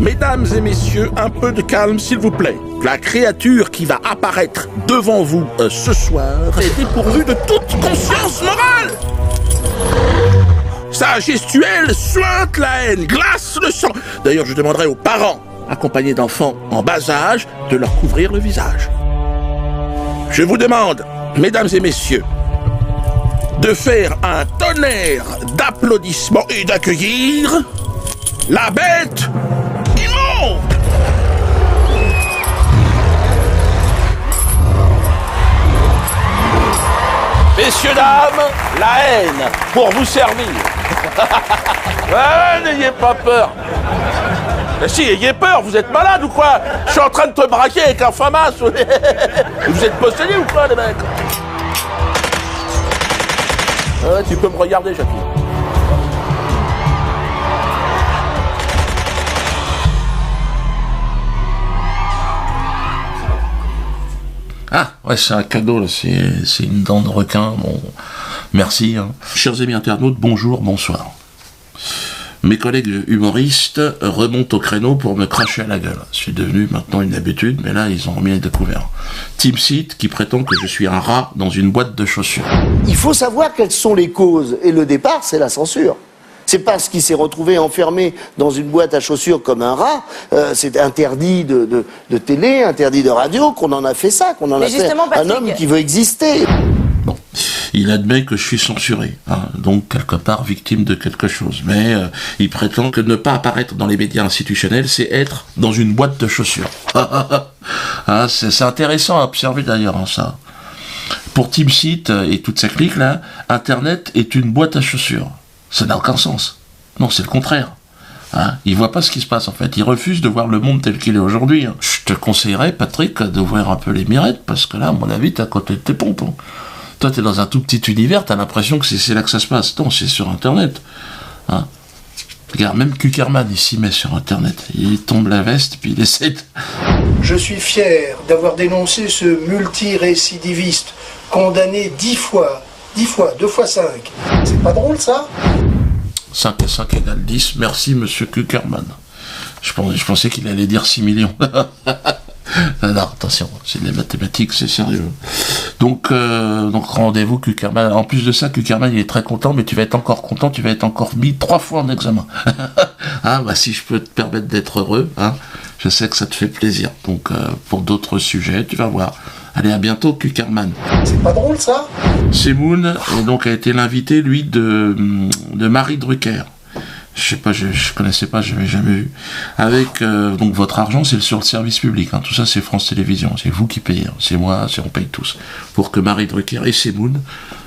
Mesdames et messieurs, un peu de calme s'il vous plaît. La créature qui va apparaître devant vous ce soir est dépourvue de toute conscience morale. Sa gestuelle suinte la haine, glace le sang. D'ailleurs, je demanderai aux parents, accompagnés d'enfants en bas âge, de leur couvrir le visage. Je vous demande, mesdames et messieurs, de faire un tonnerre d'applaudissements et d'accueillir la bête immonde. Messieurs, dames, la haine pour vous servir. Ouais, n'ayez pas peur. Mais si, ayez peur, vous êtes malade ou quoi? Je suis en train de te braquer avec un FAMAS. Vous êtes possédés ou quoi, les mecs? Tu peux me regarder, Jackie. Ah, ouais, c'est un cadeau, là. C'est une dent de requin. Bon, merci. Hein. Chers amis internautes, bonjour, bonsoir. Mes collègues humoristes remontent au créneau pour me cracher à la gueule. C'est devenu maintenant une habitude, mais là, ils ont remis les découvertes. TeamSeat qui prétend que je suis un rat dans une boîte de chaussures. Il faut savoir quelles sont les causes. Et le départ, c'est la censure. C'est parce qu'il s'est retrouvé enfermé dans une boîte à chaussures comme un rat, c'est interdit de télé, interdit de radio, qu'on en a fait ça, qu'on en a fait un homme qui veut exister. Bon, il admet que je suis censuré, hein, donc quelque part victime de quelque chose. Mais il prétend que ne pas apparaître dans les médias institutionnels, c'est être dans une boîte de chaussures. Hein, c'est intéressant à observer d'ailleurs, hein, ça. Pour TeamSeat et toute sa clique là, Internet est une boîte à chaussures. Ça n'a aucun sens. Non, c'est le contraire. Hein, il voit pas ce qui se passe en fait. Il refuse de voir le monde tel qu'il est aujourd'hui. Hein. Je te conseillerais, Patrick, d'ouvrir un peu les mirettes, parce que là, à mon avis, t'es à côté de tes pompes. Hein. Toi, t'es dans un tout petit univers, t'as l'impression que c'est là que ça se passe. Non, c'est sur Internet. Hein. Regarde, même Kuckerman, il s'y met sur Internet. Il tombe la veste, puis il essaie de... Je suis fier d'avoir dénoncé ce multirécidiviste, condamné 10 fois, 2 fois 5. C'est pas drôle, ça? 5 et 5 égale 10. Merci, monsieur Kuckerman. Je pensais qu'il allait dire 6 millions. Non, attention, c'est des mathématiques, c'est sérieux. Donc rendez-vous, Kuckerman. En plus de ça, Kuckerman, il est très content, mais tu vas être encore content, tu vas être encore mis 3 fois en examen. Hein, bah, si je peux te permettre d'être heureux, hein, je sais que ça te fait plaisir. Donc, pour d'autres sujets, tu vas voir. Allez, à bientôt, Kuckerman. C'est pas drôle, ça? Semoun, et donc, a été l'invité, lui, de Marie Drucker. Je sais pas, je connaissais pas, j'avais jamais vu. Avec, donc, votre argent, c'est sur le service public, hein. Tout ça, c'est France Télévisions. C'est vous qui payez, hein. C'est moi, on paye tous. Pour que Marie Drucker et Semoun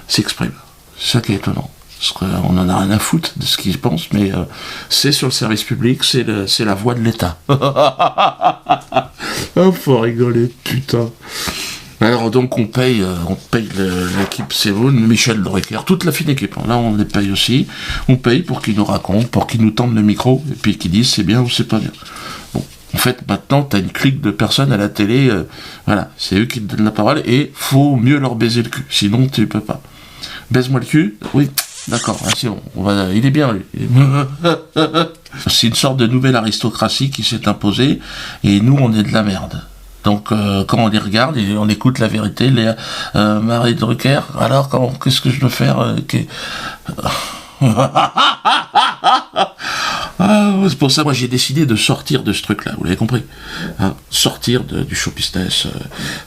s'expriment. C'est ça qui est étonnant. Parce qu'on en a rien à foutre de ce qu'ils pensent, mais c'est sur le service public, c'est la voix de l'État. Oh, faut rigoler, putain. Alors donc on paye l'équipe Semoun, Michel Drucker, toute la fine équipe. Là on les paye aussi. On paye pour qu'ils nous racontent, pour qu'ils nous tendent le micro, et puis qu'ils disent c'est bien ou c'est pas bien. Bon, en fait maintenant t'as une clique de personnes à la télé, voilà, c'est eux qui te donnent la parole, et faut mieux leur baiser le cul, sinon tu peux pas. Baise-moi le cul, oui. D'accord, c'est bon, il est bien lui. C'est une sorte de nouvelle aristocratie qui s'est imposée, et nous on est de la merde. Donc quand on les regarde et on écoute la vérité, Marie Drucker, alors qu'est-ce que je dois faire c'est pour ça moi j'ai décidé de sortir de ce truc-là, vous l'avez compris, hein, sortir du show business.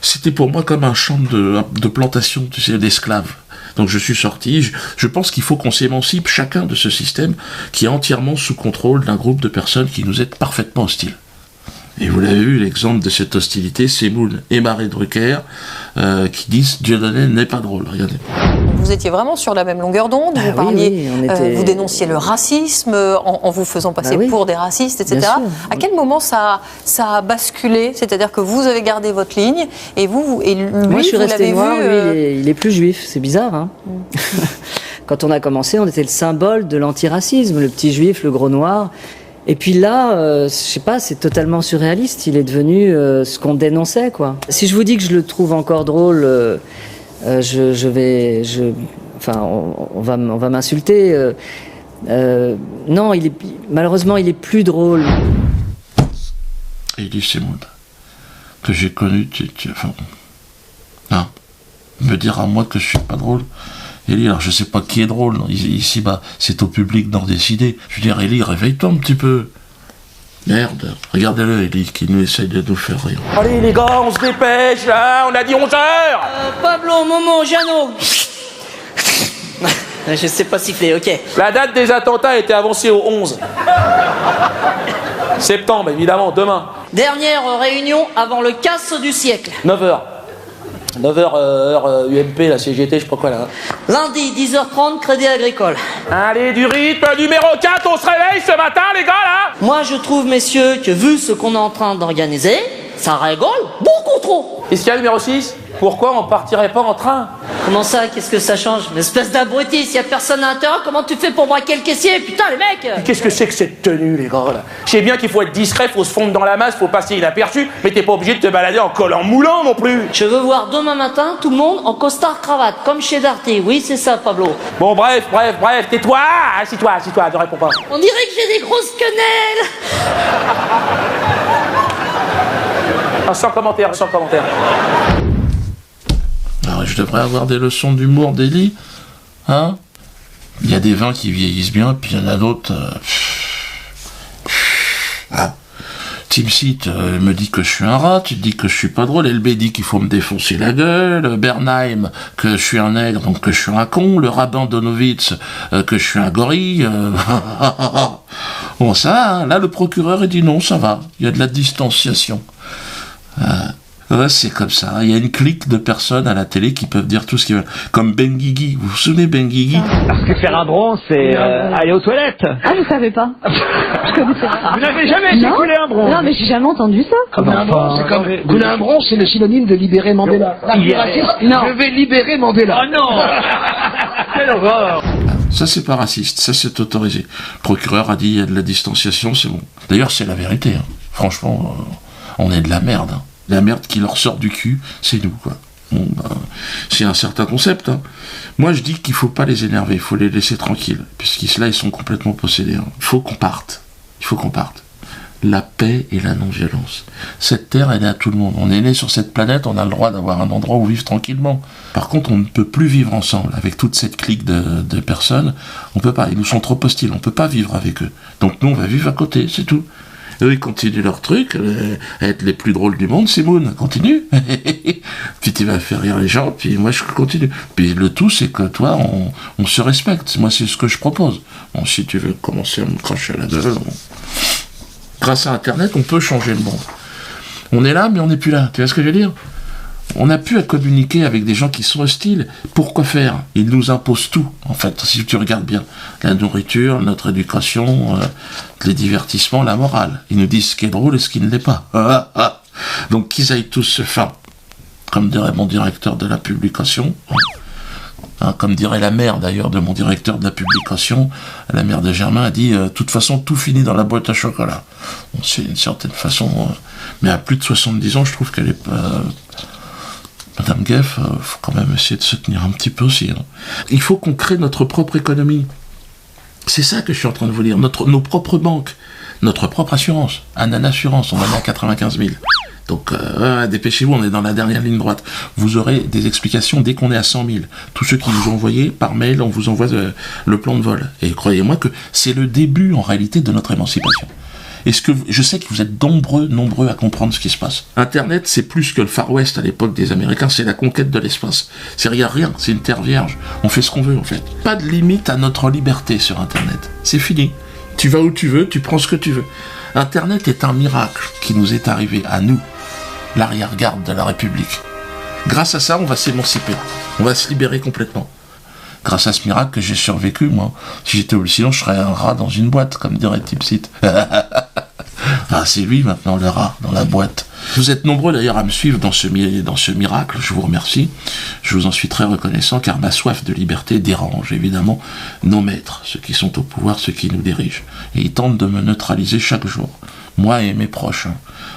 C'était pour moi comme un champ de plantation, tu sais, d'esclaves. Donc je suis sorti, je pense qu'il faut qu'on s'émancipe chacun de ce système qui est entièrement sous contrôle d'un groupe de personnes qui nous est parfaitement hostiles. Et vous l'avez vu, l'exemple de cette hostilité, Semoun et Marie Drucker qui disent Dieudonné n'est pas drôle, regardez. Vous étiez vraiment sur la même longueur d'onde, vous parliez, vous dénonciez le racisme en vous faisant passer pour des racistes, etc. À quel moment ça a basculé? C'est-à-dire que vous avez gardé votre ligne et lui, moi, je suis resté noir, vu, lui, il est plus juif, c'est bizarre, hein. Quand on a commencé, on était le symbole de l'antiracisme, le petit juif, le gros noir. Et puis là, je sais pas, c'est totalement surréaliste. Il est devenu ce qu'on dénonçait, quoi. Si je vous dis que je le trouve encore drôle, on va m'insulter. Non, malheureusement, il est plus drôle. Elie Semoun, que j'ai connu, enfin, hein, me dire à moi que je suis pas drôle. Elie, alors je sais pas qui est drôle, ici, bah, c'est au public d'en décider. Je veux dire, Elie, réveille-toi un petit peu. Merde, regardez-le, Elie, qui nous essaye de nous faire rire. Allez les gars, on se dépêche, là, on a dit 11h. Pablo, Momo, Jeannot. Je sais pas siffler, ok. La date des attentats a été avancée au 11 septembre, évidemment, demain. Dernière réunion avant le casse du siècle. 9h. 9h, heure UMP, la CGT, je sais pas quoi là. Lundi, 10h30, Crédit Agricole. Allez, du rythme, numéro 4, on se réveille ce matin, les gars, là. Moi, je trouve, messieurs, que vu ce qu'on est en train d'organiser, ça rigole beaucoup trop. Qu'est-ce qu'il y a, numéro 6 ? Pourquoi on partirait pas en train ? Comment ça, qu'est-ce que ça change? Une espèce d'abruti, s'il y a personne à l'intérieur, comment tu fais pour braquer le caissier? Putain, les mecs! Qu'est-ce que c'est que cette tenue, les gars, là? Je sais bien qu'il faut être discret, faut se fondre dans la masse, faut passer inaperçu, mais t'es pas obligé de te balader en collant moulant non plus. Je veux voir demain matin tout le monde en costard-cravate, comme chez Darty. Oui, c'est ça, Pablo. Bon, bref, tais-toi! Assis-toi, ne réponds pas. On dirait que j'ai des grosses quenelles! Sans commentaire. Alors, je devrais avoir des leçons d'humour d'Elie, hein? Il y a des vins qui vieillissent bien, puis il y en a d'autres... Ah. Timsit me dit que je suis un rat, tu te dis que je suis pas drôle, LB dit qu'il faut me défoncer la gueule, Bernheim que je suis un nègre, donc que je suis un con, le rabbin Donovitz que je suis un gorille... Bon, ça, hein, là, le procureur, il dit non, ça va, il y a de la distanciation. Ouais, c'est comme ça. Il y a une clique de personnes à la télé qui peuvent dire tout ce qu'ils veulent. Comme Benguigui. Vous vous souvenez Benguigui? Parce que faire un bronze, c'est aller aux toilettes. Ah, je savais pas. Je connaissais pas. Vous n'avez jamais éjaculé un bronze? Non, mais j'ai jamais entendu ça. Couler un bronze, c'est le synonyme de libérer Mandela. Non. Je vais libérer Mandela. Oh non. Quelle horreur. Ça, c'est pas raciste. Ça, c'est autorisé. Le procureur a dit il y a de la distanciation, c'est bon. D'ailleurs, c'est la vérité. Hein. Franchement, on est de la merde. Hein. La merde qui leur sort du cul, c'est nous, quoi. Bon, ben, c'est un certain concept. Hein. Moi, je dis qu'il faut pas les énerver, il faut les laisser tranquilles, puisqu'ils là, ils sont complètement possédés. Hein. Il faut qu'on parte. La paix et la non-violence. Cette terre, elle est à tout le monde. On est né sur cette planète, on a le droit d'avoir un endroit où vivre tranquillement. Par contre, on ne peut plus vivre ensemble. Avec toute cette clique de personnes, on peut pas. Ils nous sont trop hostiles, on peut pas vivre avec eux. Donc nous, on va vivre à côté, c'est tout. Eux, ils continuent leur truc, à être les plus drôles du monde, Semoun, continue. Puis tu vas faire rire les gens, puis moi je continue. Puis le tout, c'est que toi, on se respecte. Moi, c'est ce que je propose. Bon, si tu veux commencer à me cracher à la gueule, bon. Grâce à Internet, on peut changer le monde. On est là, mais on n'est plus là. Tu vois ce que je veux dire? On n'a plus à communiquer avec des gens qui sont hostiles. Pourquoi faire? Ils nous imposent tout, en fait, si tu regardes bien. La nourriture, notre éducation, les divertissements, la morale. Ils nous disent ce qui est drôle et ce qui ne l'est pas. Donc qu'ils aillent tous se faire, comme dirait mon directeur de la publication, hein, comme dirait la mère d'ailleurs de mon directeur de la publication, la mère de Germain a dit de toute façon tout finit dans la boîte à chocolat. Bon, c'est une certaine façon, mais à plus de 70 ans, je trouve qu'elle est pas... Madame Geff, faut quand même essayer de se tenir un petit peu aussi. Hein. Il faut qu'on crée notre propre économie. C'est ça que je suis en train de vous dire. Nos propres banques, notre propre assurance. Anan Assurance, on en est à 95 000. Donc, dépêchez-vous, on est dans la dernière ligne droite. Vous aurez des explications dès qu'on est à 100 000. Tous ceux qui vous ont envoyé par mail, on vous envoie le plan de vol. Et croyez-moi que c'est le début, en réalité, de notre émancipation. Je sais que vous êtes nombreux à comprendre ce qui se passe. Internet, c'est plus que le Far West à l'époque des Américains, c'est la conquête de l'espace. C'est rien, c'est une terre vierge. On fait ce qu'on veut, en fait. Pas de limite à notre liberté sur Internet. C'est fini. Tu vas où tu veux, tu prends ce que tu veux. Internet est un miracle qui nous est arrivé, à nous, l'arrière-garde de la République. Grâce à ça, on va s'émanciper. On va se libérer complètement. Grâce à ce miracle que j'ai survécu, moi. Si j'étais au sinon, je serais un rat dans une boîte, comme dirait Timsit. Ah, c'est lui maintenant, le rat, dans la boîte. Vous êtes nombreux d'ailleurs à me suivre dans ce miracle, je vous remercie. Je vous en suis très reconnaissant, car ma soif de liberté dérange évidemment nos maîtres, ceux qui sont au pouvoir, ceux qui nous dirigent. Et ils tentent de me neutraliser chaque jour. Moi et mes proches. Hein.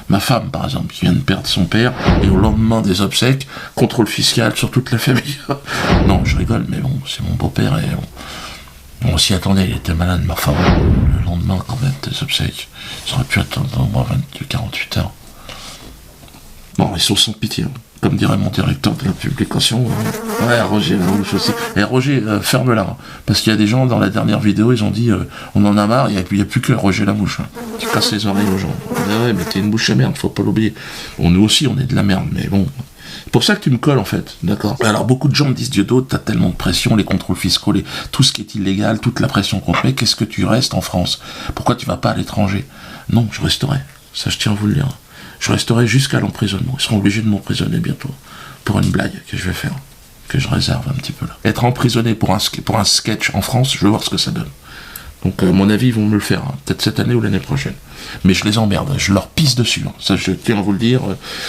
Ma femme, par exemple, qui vient de perdre son père, et au lendemain des obsèques, contrôle fiscal sur toute la famille. Non, je rigole, mais bon, c'est mon beau-père et bon. On s'y attendait, il était malade, mais enfin, le lendemain, quand même, des obsèques, ça aurait pu attendre au moins 48 heures. Bon, ils sont sans pitié, hein. Comme dirait mon directeur de la publication. Ouais, Roger, la mouche aussi. Et Roger, ferme-la. Hein, parce qu'il y a des gens, dans la dernière vidéo, ils ont dit, on en a marre, il n'y a plus que Roger la mouche. Hein. Tu casses les oreilles aux gens. Ah ouais, mais t'es une bouche à merde, faut pas l'oublier. Nous aussi, on est de la merde, mais bon... C'est pour ça que tu me colles, en fait, d'accord. Alors, beaucoup de gens me disent, Dieudo, t'as tellement de pression, les contrôles fiscaux, tout ce qui est illégal, toute la pression qu'on te met, qu'est-ce que tu restes en France? Pourquoi tu vas pas à l'étranger? Non, je resterai. Ça, je tiens à vous le dire. Je resterai jusqu'à l'emprisonnement. Ils seront obligés de m'emprisonner bientôt, pour une blague que je vais faire, que je réserve un petit peu là. Être emprisonné pour un sketch en France, je veux voir ce que ça donne. Donc, à mon avis, ils vont me le faire, hein, peut-être cette année ou l'année prochaine. Mais je les emmerde, je leur pisse dessus. Hein. Ça, je tiens à vous le dire.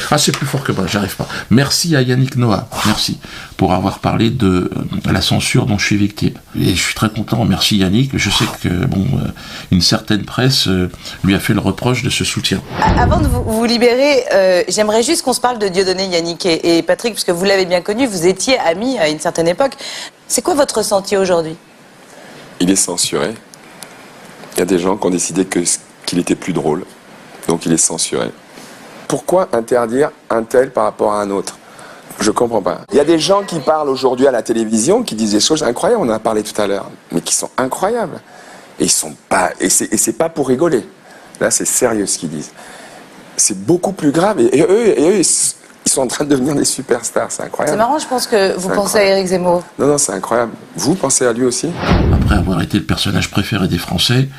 Ah, c'est plus fort que moi, j'arrive pas. Merci à Yannick Noah, merci, pour avoir parlé de la censure dont je suis victime. Et je suis très content, merci Yannick. Je sais que, bon, une certaine presse lui a fait le reproche de ce soutien. Avant de vous libérer, j'aimerais juste qu'on se parle de Dieudonné, Yannick et Patrick, parce que vous l'avez bien connu, vous étiez amis à une certaine époque. C'est quoi votre ressenti aujourd'hui? Il est censuré. Il y a des gens qui ont décidé qu'il était plus drôle, donc il est censuré. Pourquoi interdire un tel par rapport à un autre? Je comprends pas. Il y a des gens qui parlent aujourd'hui à la télévision, qui disent des choses incroyables, on en a parlé tout à l'heure, mais qui sont incroyables. Et ils sont pas, et c'est pas pour rigoler. Là, c'est sérieux ce qu'ils disent. C'est beaucoup plus grave. Et eux, ils sont en train de devenir des superstars, c'est incroyable. C'est marrant, je pense que vous pensez à Éric Zemmour. Non, c'est incroyable. Vous pensez à lui aussi? Après avoir été le personnage préféré des Français,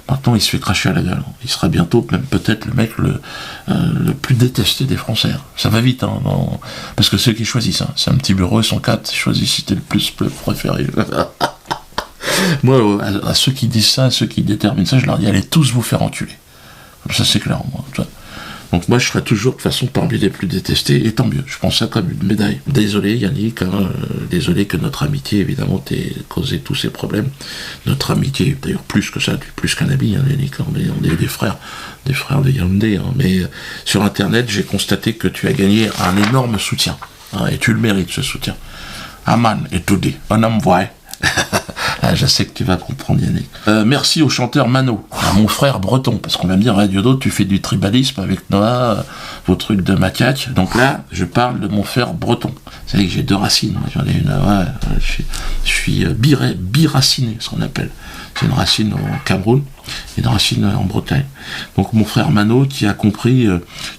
maintenant il se fait cracher à la gueule. Il sera bientôt même peut-être le mec le plus détesté des Français. Ça va vite, hein, parce que ceux qui choisissent, hein, c'est un petit bureau, ils sont 4, ils choisissent si t'es le plus préféré. Moi, à ceux qui disent ça, à ceux qui déterminent ça, je leur dis, allez tous vous faire enculer. Comme ça, c'est clair, moi. Donc moi, je serai toujours de toute façon parmi les plus détestés, et tant mieux. Je pense ça comme une médaille. Désolé Yannick, hein, désolé que notre amitié, évidemment, t'ait causé tous ces problèmes. Notre amitié, d'ailleurs plus que ça, plus qu'un ami, hein, Yannick, hein, mais on est des frères de Yaoundé. Hein, mais sur Internet, j'ai constaté que tu as gagné un énorme soutien, hein, et tu le mérites, ce soutien. Aman et tout dit, un homme vrai. Ah, je sais que tu vas comprendre, Yannick. Merci au chanteur Mano, à mon frère breton, parce qu'on va me dire, ouais, Dieudo, tu fais du tribalisme avec Noah, vos trucs de macaque. Donc là, je parle de mon frère breton. Vous savez que j'ai 2 racines. J'en ai une, je suis biraciné, ce qu'on appelle. C'est une racine au Cameroun et une racine en Bretagne. Donc mon frère Mano, qui a compris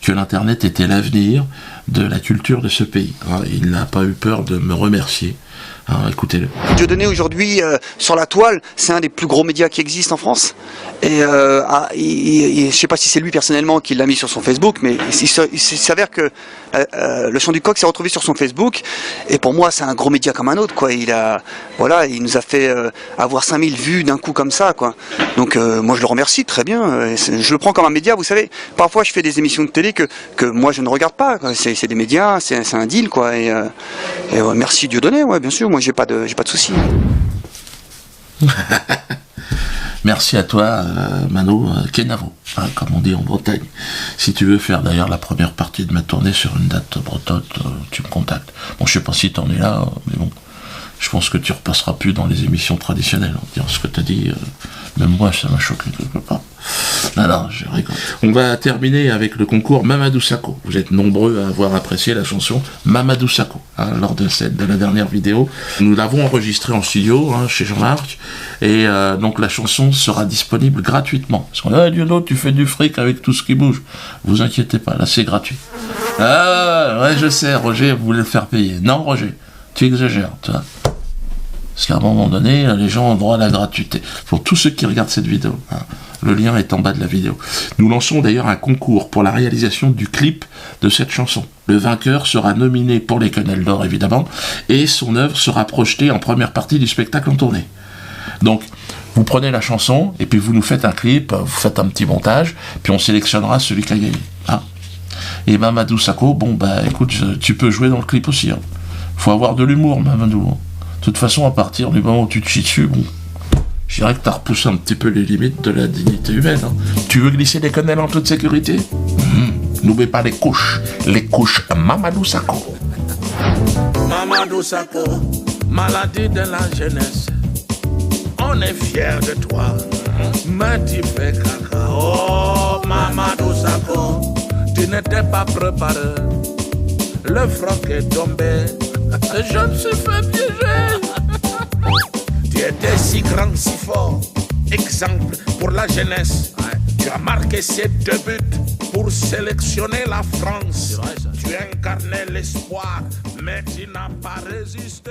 que l'Internet était l'avenir de la culture de ce pays. Hein, il n'a pas eu peur de me remercier. Alors, écoutez-le. Dieudonné aujourd'hui sur la toile, c'est un des plus gros médias qui existent en France. Et je sais pas si c'est lui personnellement qui l'a mis sur son Facebook, mais il s'avère que le Chant du Coq s'est retrouvé sur son Facebook. Et pour moi, c'est un gros média comme un autre, quoi. Il nous a fait avoir 5000 vues d'un coup comme ça, quoi. Donc moi, je le remercie très bien. Je le prends comme un média. Vous savez, parfois, je fais des émissions de télé que moi je ne regarde pas. C'est des médias, c'est un deal, quoi. Et merci Dieudonné, ouais, bien sûr. Moi, j'ai pas de soucis. Merci à toi, Mano Kenavo, hein, comme on dit en Bretagne. Si tu veux faire d'ailleurs la première partie de ma tournée sur une date bretonne, tu me contactes. Bon, je sais pas si t'en es là, mais bon, je pense que tu repasseras plus dans les émissions traditionnelles. Dire ce que t'as dit, même moi, ça m'a choqué quelque part. Non, je rigole. On va terminer avec le concours Mamadou Sakho. Vous êtes nombreux à avoir apprécié la chanson Mamadou Sakho, hein, lors de la dernière vidéo. Nous l'avons enregistrée en studio, hein, chez Jean-Marc, et donc la chanson sera disponible gratuitement. Parce qu'on dit, Dieudo, tu fais du fric avec tout ce qui bouge. Vous inquiétez pas, là c'est gratuit. Ah, ouais, je sais, Roger, vous voulez le faire payer. Non, Roger, tu exagères, tu vois. Parce qu'à un moment donné, les gens ont droit à la gratuité. Pour tous ceux qui regardent cette vidéo, hein, le lien est en bas de la vidéo. Nous lançons d'ailleurs un concours pour la réalisation du clip de cette chanson. Le vainqueur sera nominé pour les Quenelles d'Or, évidemment, et son œuvre sera projetée en première partie du spectacle en tournée. Donc, vous prenez la chanson, et puis vous nous faites un clip, vous faites un petit montage, puis on sélectionnera celui qui a gagné. Hein. Et Mamadou Sakho, bon, bah écoute, tu peux jouer dans le clip aussi. Hein. Faut avoir de l'humour, Mamadou. De toute façon, à partir du moment où tu te chies dessus, bon, je dirais que t'as repoussé un petit peu les limites de la dignité humaine. Hein. Tu veux glisser des quenelles en toute sécurité? N'oublie pas les couches Mamadou Sakho. Mamadou Sakho, maladie de la jeunesse. On on est fier de toi. Mais tu fais caca. Oh, Mamadou Sakho, tu n'étais pas préparé. Le froc est tombé. Je me suis fait piéger. Tu étais si grand, si fort. Exemple pour la jeunesse. Tu as marqué ces 2 buts pour sélectionner la France. Tu incarnais l'espoir, mais tu n'as pas résisté.